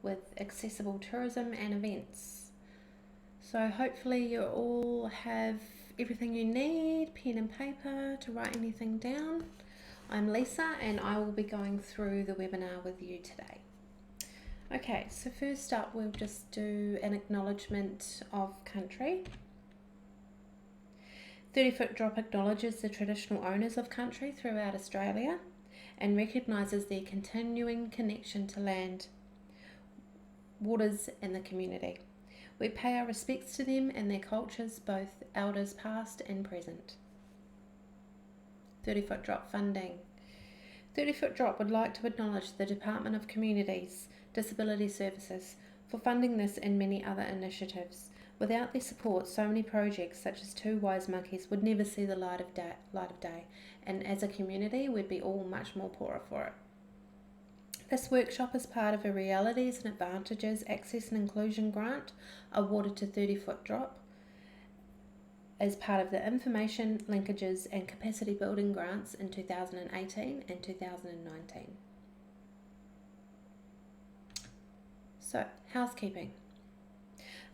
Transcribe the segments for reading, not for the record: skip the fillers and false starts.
with accessible tourism and events. So hopefully you all have everything you need, pen and paper to write anything down. I'm Lisa and I will be going through the webinar with you today. Okay, so first up we'll just do an acknowledgement of country. 30 Foot Drop acknowledges the traditional owners of country throughout Australia and recognises their continuing connection to land, waters and the community. We pay our respects to them and their cultures, both elders past and present. 30 Foot Drop funding. 30 Foot Drop would like to acknowledge the Department of Communities, Disability Services for funding this and many other initiatives. Without their support, so many projects such as Two Wise Monkeys would never see the light of day, and as a community we'd be all much more poorer for it. This workshop is part of a Realities and Advantages Access and Inclusion grant awarded to 30 Foot Drop as part of the Information, Linkages and Capacity Building grants in 2018 and 2019. So, housekeeping.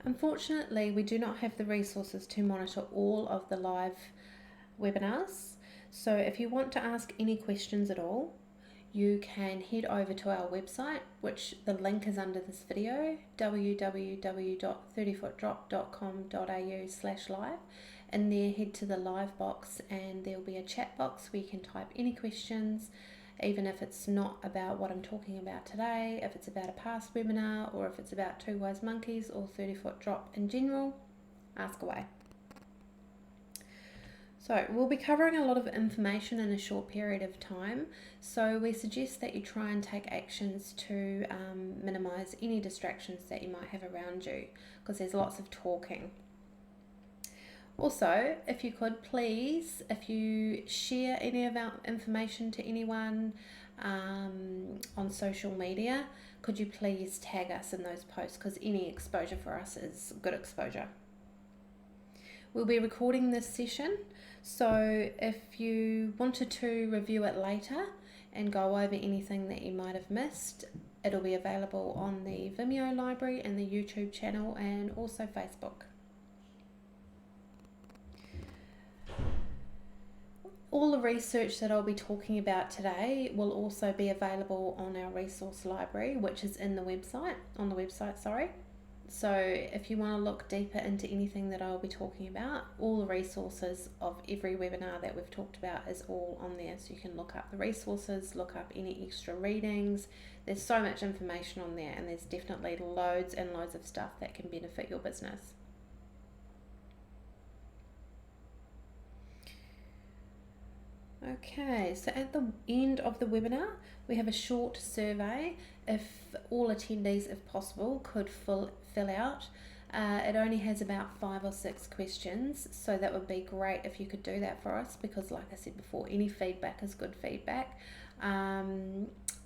Unfortunately, we do not have the resources to monitor all of the live webinars. So if you want to ask any questions at all, you can head over to our website, which the link is under this video, www.30footdrop.com.au/live, and there head to the live box and there'll be a chat box where you can type any questions, even if it's not about what I'm talking about today, if it's about a past webinar, or if it's about Two Wise Monkeys or 30 Foot Drop in general, ask away. So we'll be covering a lot of information in a short period of time, so we suggest that you try and take actions to minimise any distractions that you might have around you, because there's lots of talking. Also, if you could please, if you share any of our information to anyone on social media, could you please tag us in those posts, because any exposure for us is good exposure. We'll be recording this session, so if you wanted to review it later and go over anything that you might have missed, it'll be available on the Vimeo library and the YouTube channel and also Facebook. All the research that I'll be talking about today will also be available on our resource library, which is on the website. So if you want to look deeper into anything that I'll be talking about, all the resources of every webinar that we've talked about is all on there. So you can look up the resources, look up any extra readings. There's so much information on there, and there's definitely loads and loads of stuff that can benefit your business. Okay, so at the end of the webinar, we have a short survey if all attendees, if possible, could fill out. It only has about 5 or 6 questions, so that would be great if you could do that for us, because like I said before, any feedback is good feedback,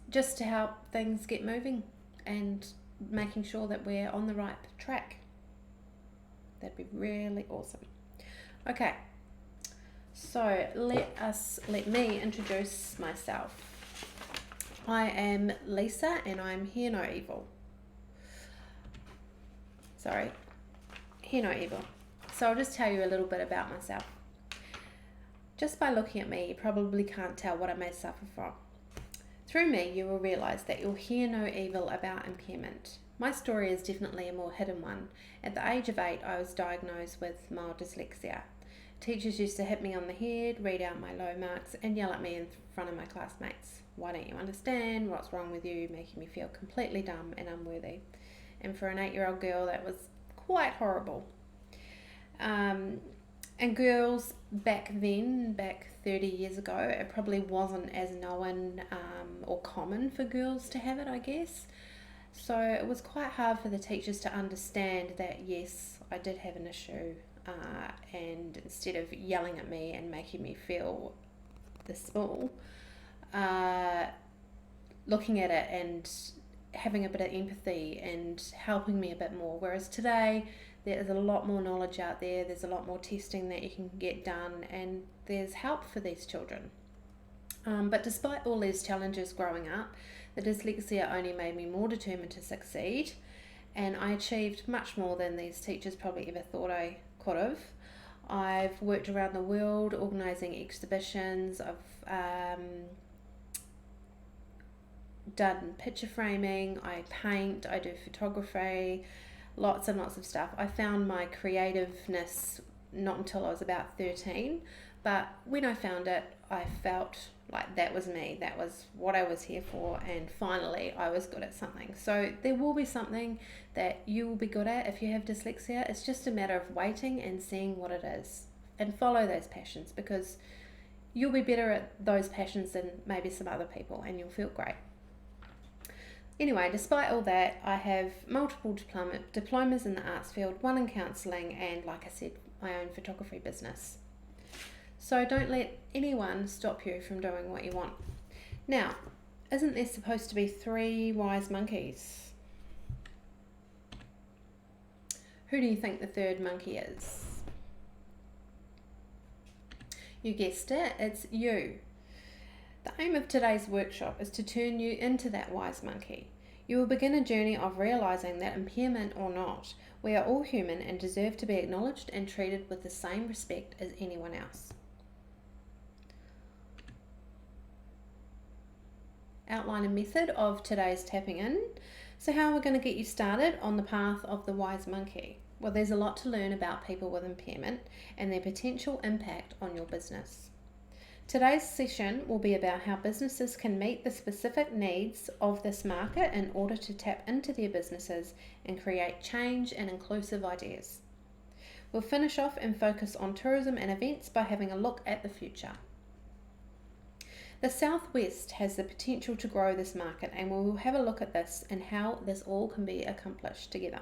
just to help things get moving and making sure that we're on the right track. That'd be really awesome. Okay. So let me introduce myself. I am Lisa and I'm Hear No Evil. Hear No Evil. So I'll just tell you a little bit about myself. Just by looking at me, you probably can't tell what I may suffer from. Through me, you will realise that you'll hear no evil about impairment. My story is definitely a more hidden one. At the age of 8, I was diagnosed with mild dyslexia. Teachers used to hit me on the head, read out my low marks and yell at me in front of my classmates. Why don't you understand? What's wrong with you? Making me feel completely dumb and unworthy. And for an 8-year-old girl, that was quite horrible. And girls back 30 years ago, it probably wasn't as known or common for girls to have it, I guess. So it was quite hard for the teachers to understand that, yes, I did have an issue. And instead of yelling at me and making me feel this small, looking at it and having a bit of empathy and helping me a bit more. Whereas today, there's a lot more knowledge out there, there's a lot more testing that you can get done, and there's help for these children. But despite all these challenges growing up, The dyslexia only made me more determined to succeed, and I achieved much more than these teachers probably ever thought I could have. I've worked around the world organising exhibitions. I've done picture framing, I paint, I do photography, lots and lots of stuff. I found my creativeness not until I was about 13, but when I found it, I felt like that was me, that was what I was here for, and finally I was good at something. So there will be something that you will be good at if you have dyslexia. It's just a matter of waiting and seeing what it is and follow those passions, because you'll be better at those passions than maybe some other people, and you'll feel great. Anyway, despite all that, I have multiple diplomas in the arts field, one in counselling, and like I said, my own photography business. So don't let anyone stop you from doing what you want. Now, isn't there supposed to be 3 wise monkeys? Who do you think the third monkey is? You guessed it, it's you. The aim of today's workshop is to turn you into that wise monkey. You will begin a journey of realising that, impairment or not, we are all human and deserve to be acknowledged and treated with the same respect as anyone else. Outline and method of today's tapping in. So how are we going to get you started on the path of the wise monkey? Well, there's a lot to learn about people with impairment and their potential impact on your business. Today's session will be about how businesses can meet the specific needs of this market in order to tap into their businesses and create change and inclusive ideas. We'll finish off and focus on tourism and events by having a look at the future. The Southwest has the potential to grow this market, and we will have a look at this and how this all can be accomplished together.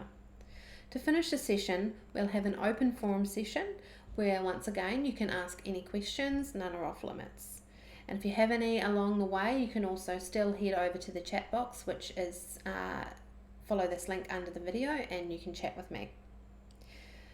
To finish the session, we'll have an open forum session where once again you can ask any questions, none are off limits. And if you have any along the way, you can also still head over to the chat box, which is follow this link under the video, and you can chat with me.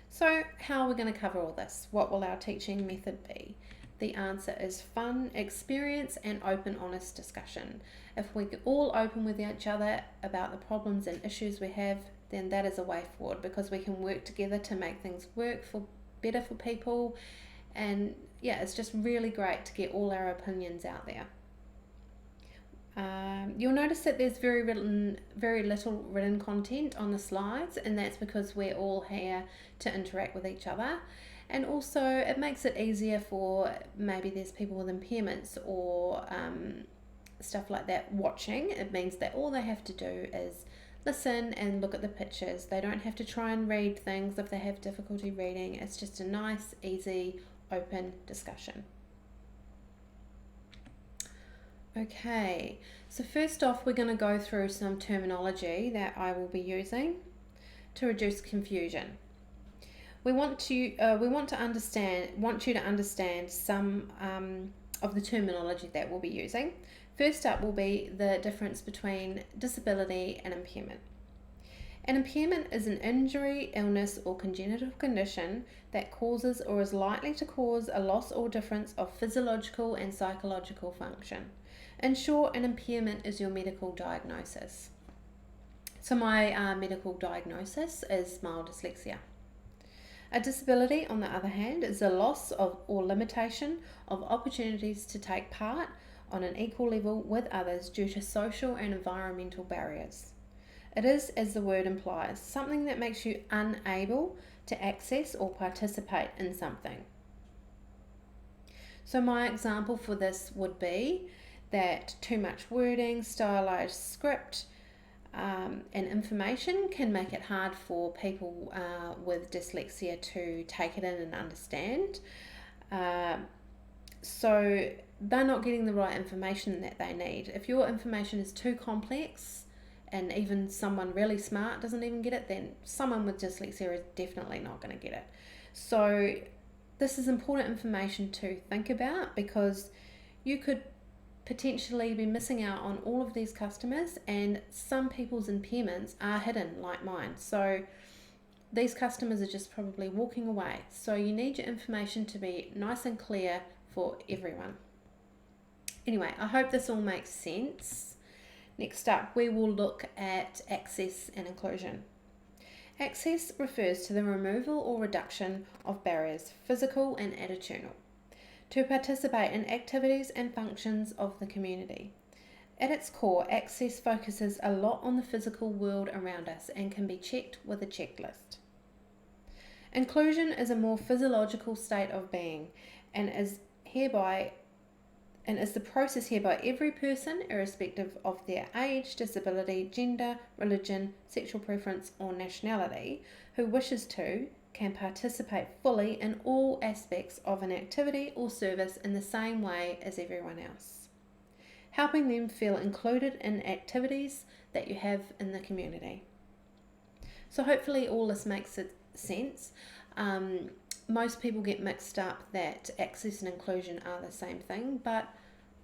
So how are we going to cover all this? What will our teaching method be? The answer is fun, experience, and open, honest discussion. If we're all open with each other about the problems and issues we have, then that is a way forward, because we can work together to make things work better for people. And yeah, it's just really great to get all our opinions out there. You'll notice that there's very little written content on the slides, and that's because we're all here to interact with each other. And also it makes it easier for maybe there's people with impairments or stuff like that watching. It means that all they have to do is listen and look at the pictures. They don't have to try and read things if they have difficulty reading. It's just a nice, easy, open discussion. Okay, so first off, we're going to go through some terminology that I will be using to reduce confusion. We want you to understand some of the terminology that we'll be using. First up will be the difference between disability and impairment. An impairment is an injury, illness, or congenital condition that causes or is likely to cause a loss or difference of physiological and psychological function. In short, an impairment is your medical diagnosis. So my medical diagnosis is mild dyslexia. A disability, on the other hand, is a loss of or limitation of opportunities to take part on an equal level with others due to social and environmental barriers. It is, as the word implies, something that makes you unable to access or participate in something. So my example for this would be that too much wording, stylized script, and information can make it hard for people with dyslexia to take it in and understand. So they're not getting the right information that they need. If your information is too complex and even someone really smart doesn't even get it, then someone with dyslexia is definitely not going to get it. So this is important information to think about, because you could potentially be missing out on all of these customers, and some people's impairments are hidden like mine. So these customers are just probably walking away. So you need your information to be nice and clear for everyone. Anyway, I hope this all makes sense. Next up, we will look at access and inclusion. Access refers to the removal or reduction of barriers, physical and attitudinal, to participate in activities and functions of the community. At its core, access focuses a lot on the physical world around us and can be checked with a checklist. Inclusion is a more physiological state of being and is the process hereby every person, irrespective of their age, disability, gender, religion, sexual preference, or nationality, who wishes to, can participate fully in all aspects of an activity or service in the same way as everyone else, helping them feel included in activities that you have in the community. So hopefully all this makes sense. Most people get mixed up that access and inclusion are the same thing, but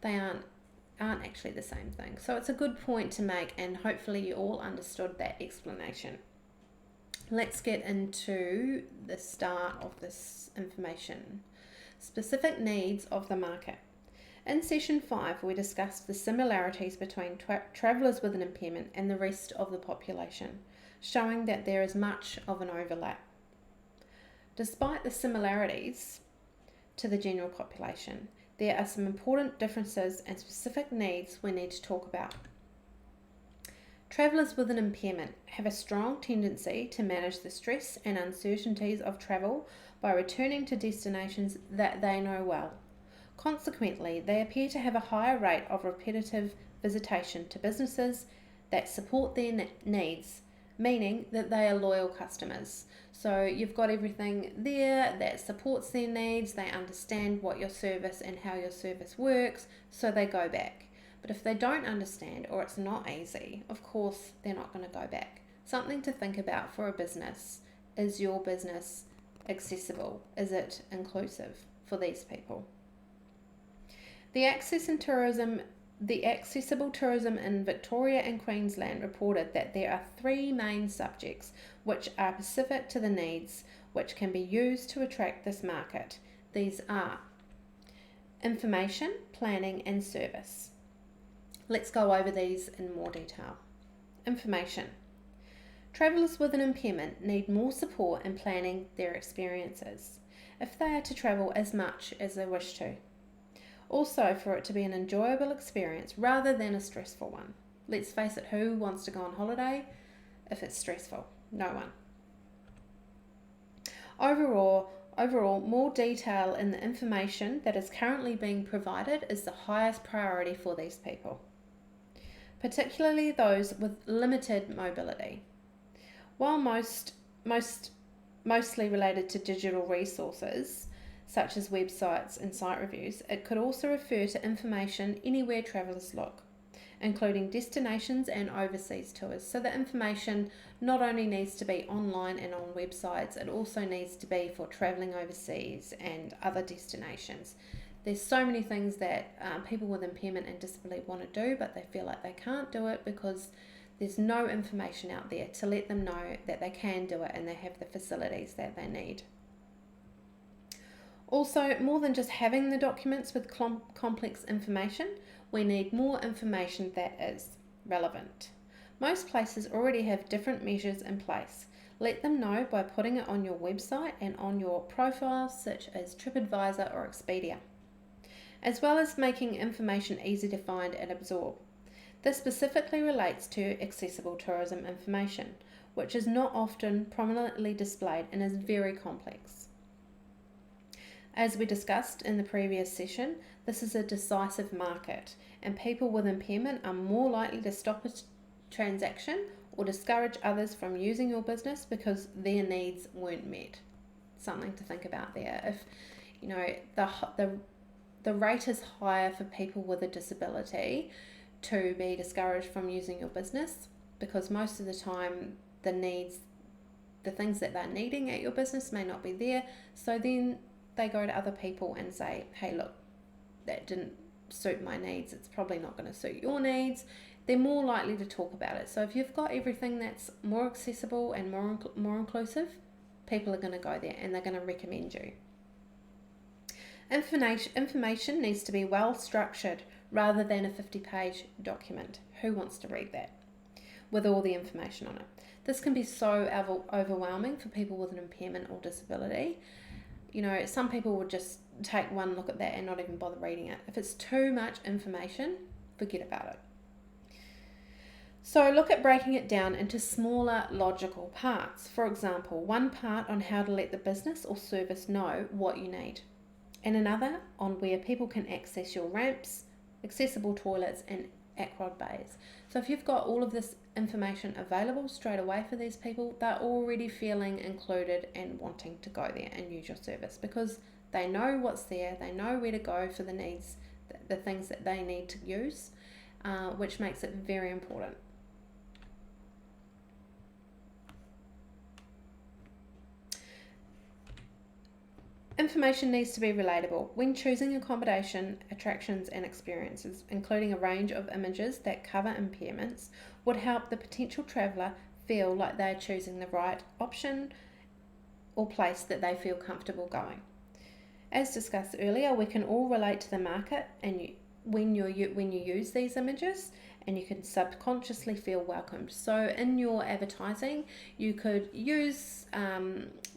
they aren't actually the same thing. So it's a good point to make, and hopefully you all understood that explanation. Let's get into the start of this information. Specific needs of the market. In session 5, we discussed the similarities between travellers with an impairment and the rest of the population, showing that there is much of an overlap. Despite the similarities to the general population, there are some important differences and specific needs we need to talk about. Travellers with an impairment have a strong tendency to manage the stress and uncertainties of travel by returning to destinations that they know well. Consequently, they appear to have a higher rate of repetitive visitation to businesses that support their needs, meaning that they are loyal customers. So you've got everything there that supports their needs, they understand what your service and how your service works, so they go back. But if they don't understand or it's not easy, of course they're not going to go back. Something to think about for a business: is your business accessible? Is it inclusive for these people? The Accessible Tourism in Victoria and Queensland reported that there are 3 main subjects which are specific to the needs which can be used to attract this market. These are information, planning, and service. Let's go over these in more detail. Information. Travellers with an impairment need more support in planning their experiences if they are to travel as much as they wish to. Also, for it to be an enjoyable experience rather than a stressful one. Let's face it, who wants to go on holiday if it's stressful? No one. Overall, more detail in the information that is currently being provided is the highest priority for these people, particularly those with limited mobility. While mostly related to digital resources, such as websites and site reviews, it could also refer to information anywhere travellers look, including destinations and overseas tours. So the information not only needs to be online and on websites, it also needs to be for travelling overseas and other destinations. There's so many things that people with impairment and disability want to do, but they feel like they can't do it because there's no information out there to let them know that they can do it and they have the facilities that they need. Also, more than just having the documents with complex information, we need more information that is relevant. Most places already have different measures in place. Let them know by putting it on your website and on your profiles such as TripAdvisor or Expedia, as well as making information easy to find and absorb. This specifically relates to accessible tourism information, which is not often prominently displayed and is very complex. As we discussed in the previous session, this is a decisive market, and people with impairment are more likely to stop a transaction or discourage others from using your business because their needs weren't met. Something to think about there. If you know the rate is higher for people with a disability to be discouraged from using your business, because most of the time the things that they're needing at your business may not be there, so then they go to other people and say, hey, look, that didn't suit my needs, it's probably not going to suit your needs. They're more likely to talk about it. So if you've got everything that's more accessible and more inclusive, people are going to go there and they're going to recommend you. Information needs to be well structured rather than a 50-page document. Who wants to read that with all the information on it? This can be so overwhelming for people with an impairment or disability. You know, some people would just take one look at that and not even bother reading it. If it's too much information, forget about it. So look at breaking it down into smaller logical parts. For example, one part on how to let the business or service know what you need, and another on where people can access your ramps, accessible toilets and Acrod bays. So if you've got all of this information available straight away for these people, they're already feeling included and wanting to go there and use your service because they know what's there, they know where to go for the needs, the things that they need to use, which makes it very important. Information needs to be relatable. When choosing accommodation, attractions and experiences, including a range of images that cover impairments, would help the potential traveller feel like they're choosing the right option or place that they feel comfortable going. As discussed earlier, we can all relate to the market and when you use these images, and you can subconsciously feel welcomed. So in your advertising, you could use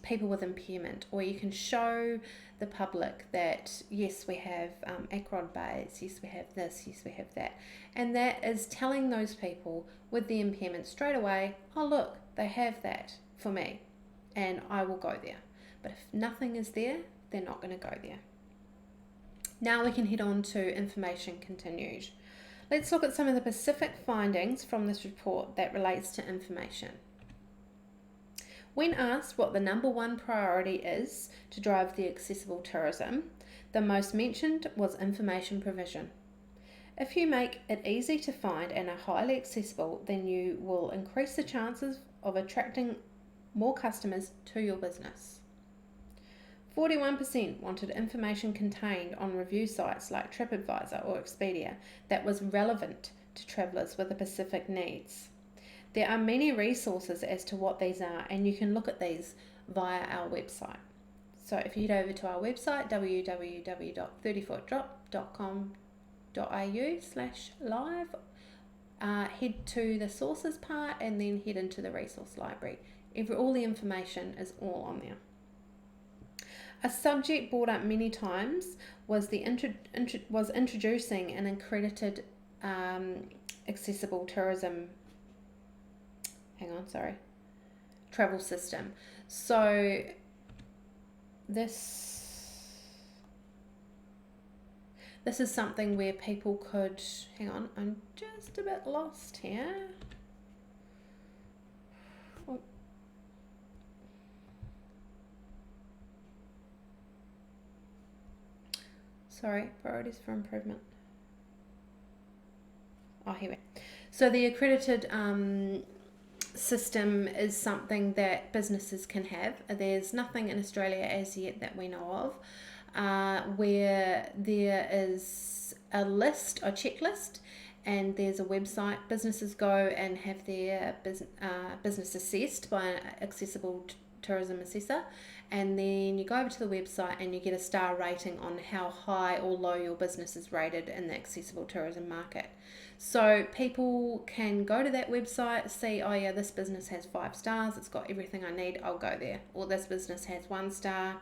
people with impairment, or you can show the public that yes, we have Acrod bays, yes, we have this, yes, we have that. And that is telling those people with the impairment straight away, oh look, they have that for me and I will go there. But if nothing is there, they're not going to go there. Now we can head on to information continued. Let's look at some of the specific findings from this report that relates to information. When asked what the number one priority is to drive the accessible tourism, the most mentioned was information provision. If you make it easy to find and are highly accessible, then you will increase the chances of attracting more customers to your business. 41% wanted information contained on review sites like TripAdvisor or Expedia that was relevant to travellers with specific needs. There are many resources as to what these are, and you can look at these via our website. So if you head over to our website, www.30footdrop.com.au/live, head to the sources part and then head into the resource library. All the information is all on there. A subject brought up many times was introducing an accredited accessible tourism travel system. So this is something where people could, I'm just a bit lost here. Sorry, priorities for improvement. Oh, here we go. So the accredited system is something that businesses can have. There's nothing in Australia as yet that we know of where there is a list, a checklist, and there's a website. Businesses go and have their business assessed by an accessible tourism assessor, and then you go over to the website and you get a star rating on how high or low your business is rated in the accessible tourism market. So people can go to that website, see, oh yeah, this business has 5 stars, it's got everything I need, I'll go there. Or this business has 1 star,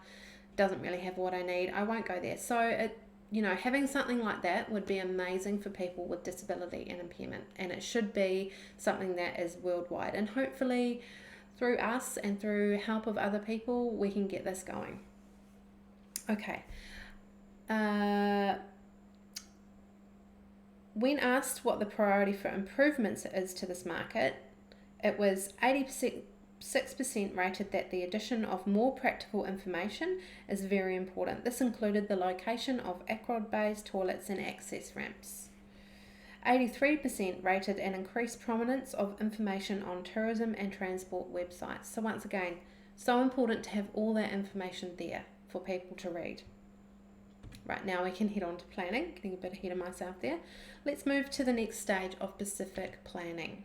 doesn't really have what I need, I won't go there. So having something like that would be amazing for people with disability and impairment, and it should be something that is worldwide, and hopefully through us and through help of other people, we can get this going. Okay. When asked what the priority for improvements is to this market, it was 86% rated that the addition of more practical information is very important. This included the location of Acrod bays, toilets and access ramps. 83% rated an increased prominence of information on tourism and transport websites. So once again, so important to have all that information there for people to read. Right, now we can head on to planning. Getting a bit ahead of myself there. Let's move to the next stage of specific planning.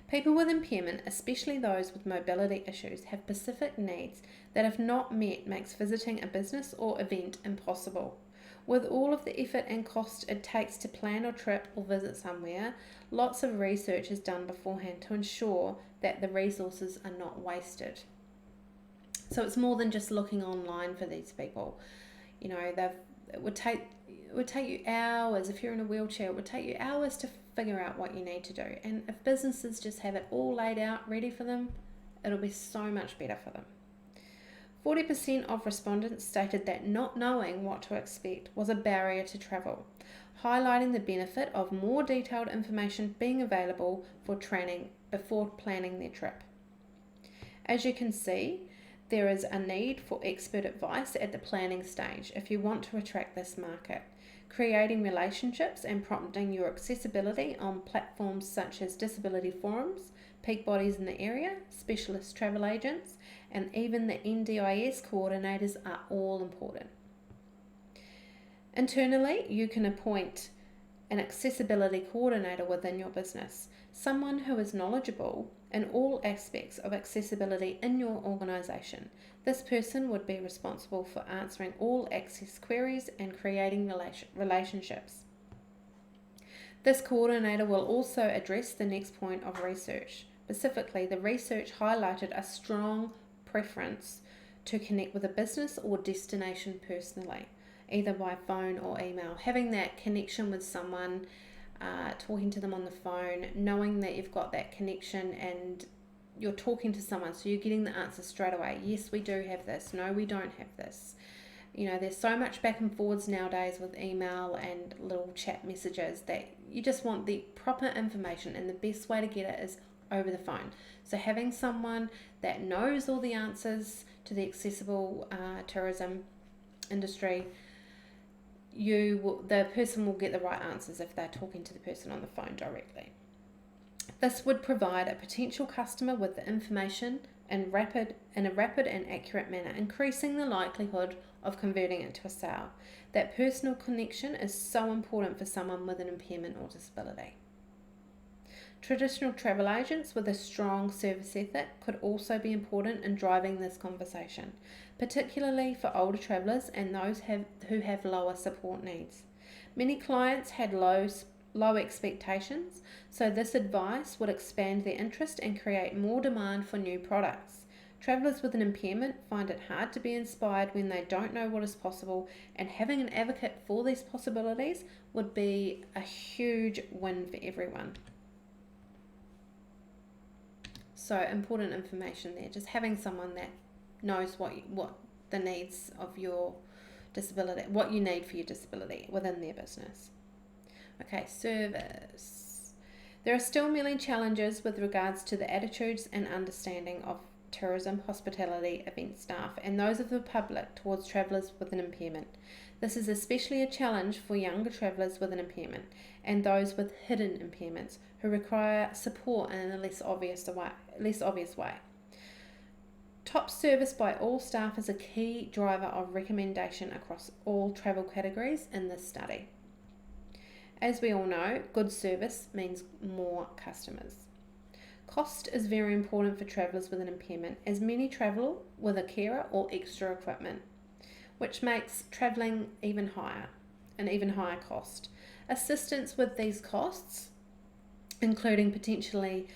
People with impairment, especially those with mobility issues, have specific needs that if not met makes visiting a business or event impossible. With all of the effort and cost it takes to plan a trip or visit somewhere, lots of research is done beforehand to ensure that the resources are not wasted. So it's more than just looking online for these people. You know, it would take you hours. If you're in a wheelchair, it would take you hours to figure out what you need to do. And if businesses just have it all laid out, ready for them, it'll be so much better for them. 40% of respondents stated that not knowing what to expect was a barrier to travel, highlighting the benefit of more detailed information being available for training before planning their trip. As you can see, there is a need for expert advice at the planning stage if you want to attract this market. Creating relationships and prompting your accessibility on platforms such as disability forums, peak bodies in the area, specialist travel agents, and even the NDIS coordinators are all important. Internally, you can appoint an accessibility coordinator within your business, someone who is knowledgeable in all aspects of accessibility in your organisation. This person would be responsible for answering all access queries and creating relationships. This coordinator will also address the next point of research. Specifically, the research highlighted a strong preference to connect with a business or destination personally, either by phone or email. Having that connection with someone, talking to them on the phone, knowing that you've got that connection and you're talking to someone, so you're getting the answer straight away. Yes, we do have this. No, we don't have this. You know, there's so much back and forwards nowadays with email and little chat messages that you just want the proper information, and the best way to get it is over the phone. So having someone that knows all the answers to the accessible tourism industry, the person will get the right answers if they're talking to the person on the phone directly. This would provide a potential customer with the information in a rapid and accurate manner, increasing the likelihood of converting it to a sale. That personal connection is so important for someone with an impairment or disability. Traditional travel agents with a strong service ethic could also be important in driving this conversation, particularly for older travellers and those who have lower support needs. Many clients had low expectations, so this advice would expand their interest and create more demand for new products. Travellers with an impairment find it hard to be inspired when they don't know what is possible, and having an advocate for these possibilities would be a huge win for everyone. So important information there, just having someone that knows what the needs of your disability, what you need for your disability within their business. Okay, service. There are still many challenges with regards to the attitudes and understanding of tourism, hospitality, event staff, and those of the public towards travellers with an impairment. This is especially a challenge for younger travellers with an impairment and those with hidden impairments who require support in a less obvious way. Top service by all staff is a key driver of recommendation across all travel categories in this study. As we all know, good service means more customers. Cost is very important for travellers with an impairment, as many travel with a carer or extra equipment, which makes travelling even higher cost. Assistance with these costs, including potentially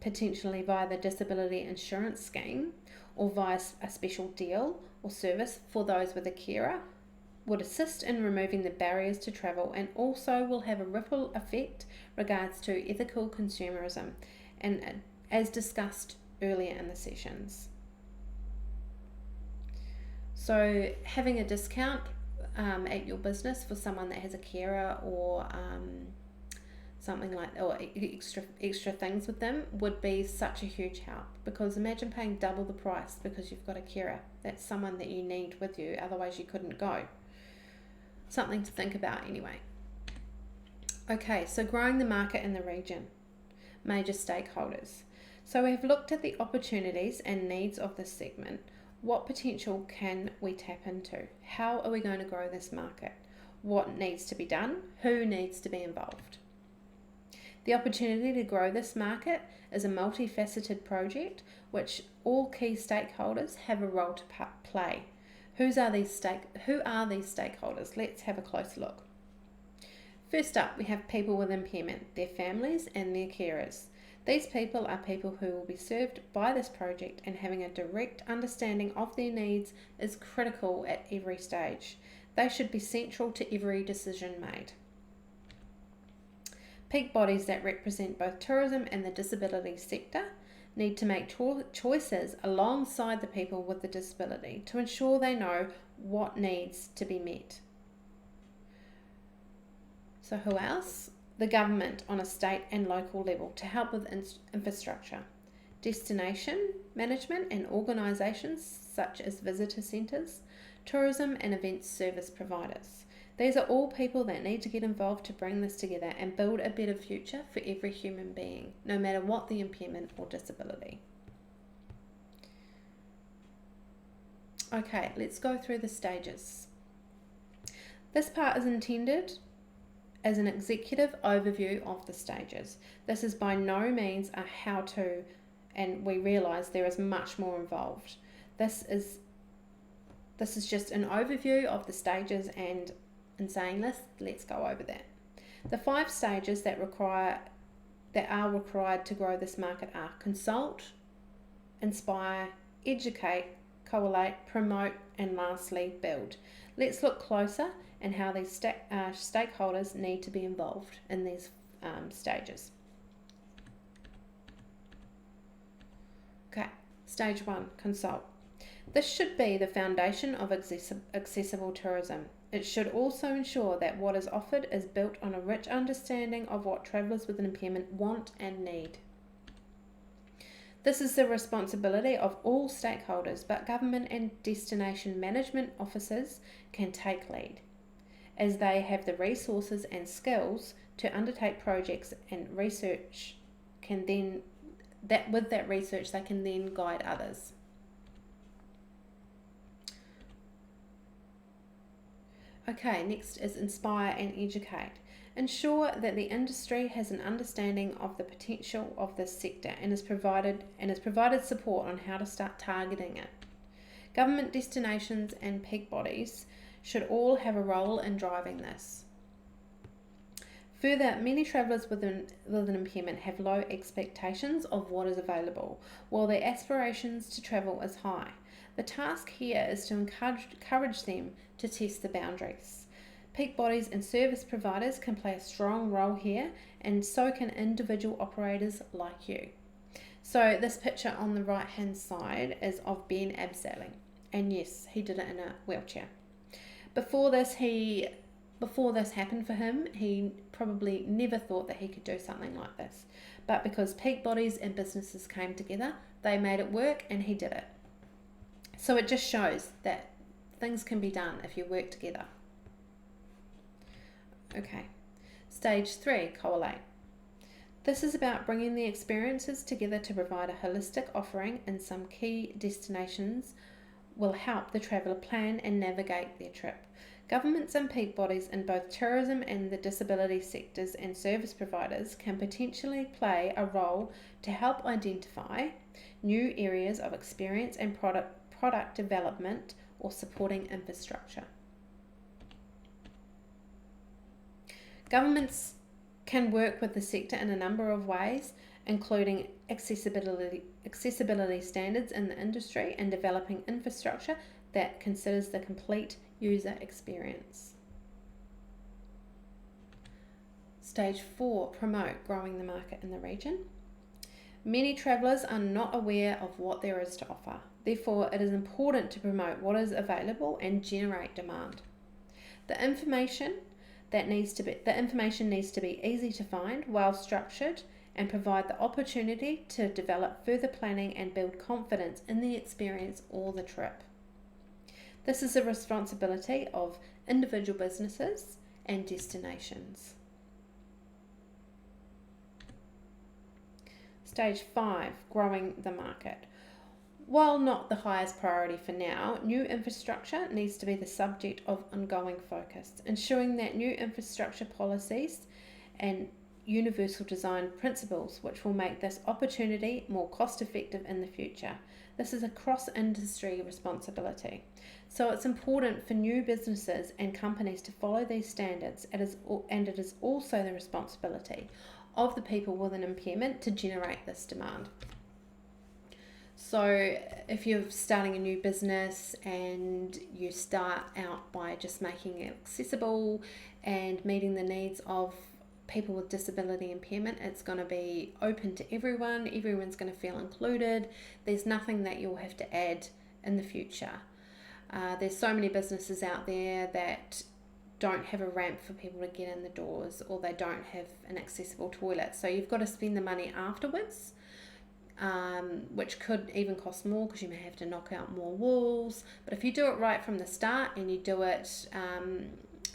via the disability insurance scheme or via a special deal or service for those with a carer, would assist in removing the barriers to travel, and also will have a ripple effect regards to ethical consumerism, and as discussed earlier in the sessions. So having a discount at your business for someone that has a carer or something like, or extra things with them, would be such a huge help, because imagine paying double the price because you've got a carer. That's someone that you need with you, otherwise you couldn't go. Something to think about anyway. Okay, so growing the market in the region. Major stakeholders. So we have looked at the opportunities and needs of this segment. What potential can we tap into? How are we going to grow this market? What needs to be done? Who needs to be involved? The opportunity to grow this market is a multifaceted project which all key stakeholders have a role to play, Who are these stakeholders? Let's have a close look. First up, we have people with impairment, their families and their carers. These people are people who will be served by this project, and having a direct understanding of their needs is critical at every stage. They should be central to every decision made. Peak bodies that represent both tourism and the disability sector need to make choices alongside the people with the disability to ensure they know what needs to be met. So who else? The government on a state and local level to help with infrastructure, destination management and organisations such as visitor centres, tourism and events service providers. These are all people that need to get involved to bring this together and build a better future for every human being, no matter what the impairment or disability. Okay, let's go through the stages. This part is intended as an executive overview of the stages. This is by no means a how-to, and we realise there is much more involved. This is just an overview of the stages, and in saying this, let's go over that. The 5 stages that are required to grow this market are consult, inspire, educate, collate, promote, and lastly, build. Let's look closer and how these stakeholders need to be involved in these stages. Okay, stage 1, consult. This should be the foundation of accessible tourism. It should also ensure that what is offered is built on a rich understanding of what travellers with an impairment want and need. This is the responsibility of all stakeholders, but government and destination management officers can take lead, as they have the resources and skills to undertake projects and research with that research they can then guide others. Okay, next is inspire and educate. Ensure that the industry has an understanding of the potential of this sector and is provided support on how to start targeting it. Government, destinations and peak bodies should all have a role in driving this. Further, many travellers with an impairment have low expectations of what is available, while their aspirations to travel is high. The task here is to encourage them to test the boundaries. Peak bodies and service providers can play a strong role here, and so can individual operators like you. So this picture on the right hand side is of Ben abseiling, and yes, he did it in a wheelchair. Before this happened for him, he probably never thought that he could do something like this. But because peak bodies and businesses came together, they made it work and he did it. So it just shows that things can be done if you work together. Okay, stage 3, collate. This is about bringing the experiences together to provide a holistic offering, and some key destinations will help the traveller plan and navigate their trip. Governments and peak bodies in both tourism and the disability sectors and service providers can potentially play a role to help identify new areas of experience and product development or supporting infrastructure. Governments can work with the sector in a number of ways, including accessibility standards in the industry and developing infrastructure that considers the complete user experience. Stage 4, promote, growing the market in the region. Many travellers are not aware of what there is to offer. Therefore, it is important to promote what is available and generate demand. The information needs to be easy to find, well structured, and provide the opportunity to develop further planning and build confidence in the experience or the trip. This is a responsibility of individual businesses and destinations. Stage 5, growing the market. While not the highest priority for now, new infrastructure needs to be the subject of ongoing focus, ensuring that new infrastructure policies and universal design principles, which will make this opportunity more cost effective in the future. This is a cross industry responsibility. So it's important for new businesses and companies to follow these standards, and it is also the responsibility of the people with an impairment to generate this demand. So if you're starting a new business and you start out by just making it accessible and meeting the needs of people with disability impairment, it's going to be open to everyone. Everyone's going to feel included. There's nothing that you'll have to add in the future. There's so many businesses out there that don't have a ramp for people to get in the doors, or they don't have an accessible toilet. So you've got to spend the money afterwards, which could even cost more because you may have to knock out more walls. But if you do it right from the start and you do it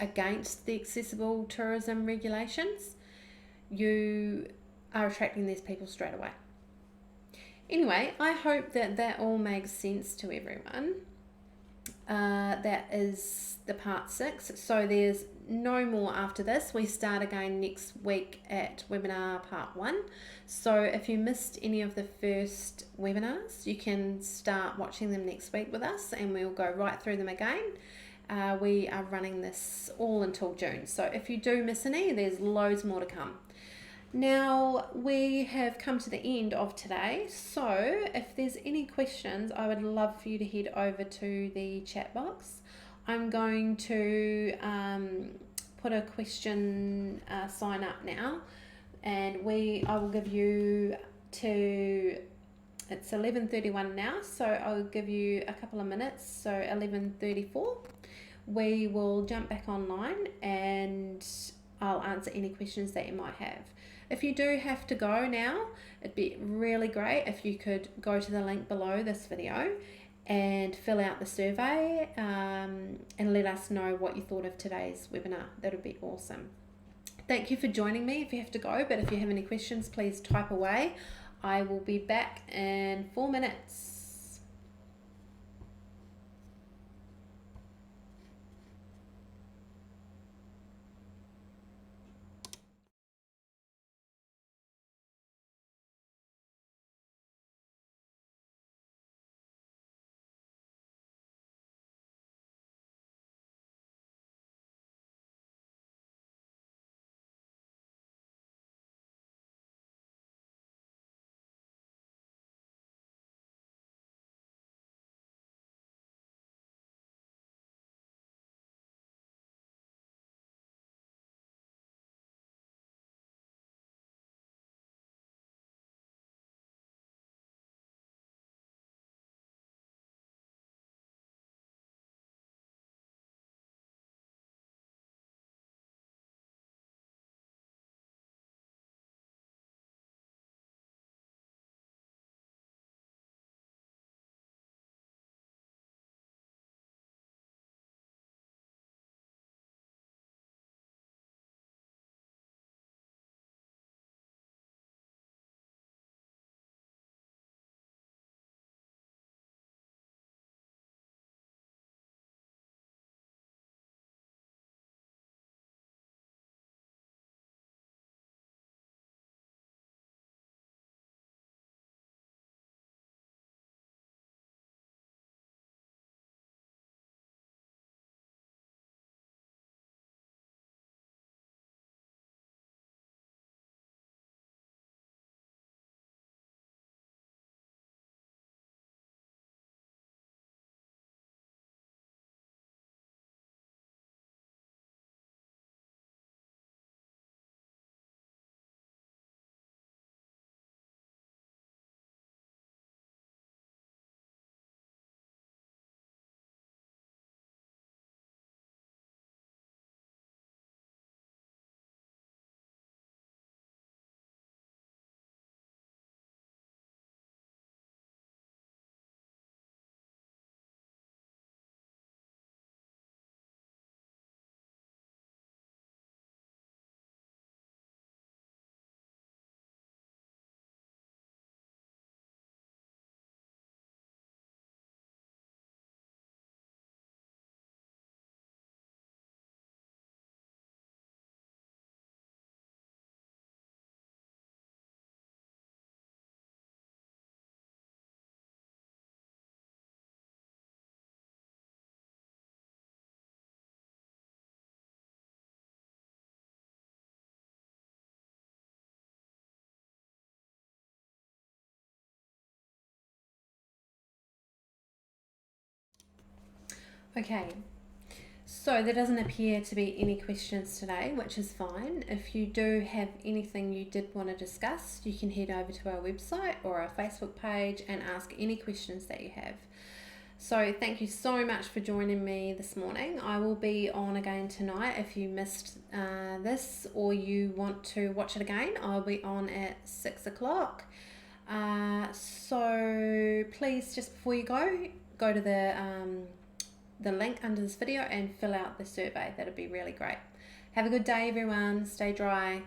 against the accessible tourism regulations, you are attracting these people straight away. Anyway, I hope that all makes sense to everyone. That is the part 6. So there's no more after this. We start again next week at webinar part 1. So if you missed any of the first webinars, you can start watching them next week with us, and we'll go right through them again. We are running this all until June. So if you do miss any, there's loads more to come. Now we have come to the end of today, so if there's any questions, I would love for you to head over to the chat box. I'm going to put a question sign up now, and I will give you it's 11:31 now, so I'll give you a couple of minutes, so 11:34. We will jump back online and I'll answer any questions that you might have. If you do have to go now, it'd be really great if you could go to the link below this video and fill out the survey and let us know what you thought of today's webinar. That would be awesome. Thank you for joining me if you have to go, but if you have any questions, please type away. I will be back in 4 minutes. Okay, so there doesn't appear to be any questions today, which is fine. If you do have anything you did want to discuss, you can head over to our website or our Facebook page and ask any questions that you have. So thank you so much for joining me this morning. I will be on again tonight. If you missed this or you want to watch it again, I'll be on at 6 o'clock. So please, just before you go to the link under this video and fill out the survey. That'd be really great. Have a good day, everyone. Stay dry.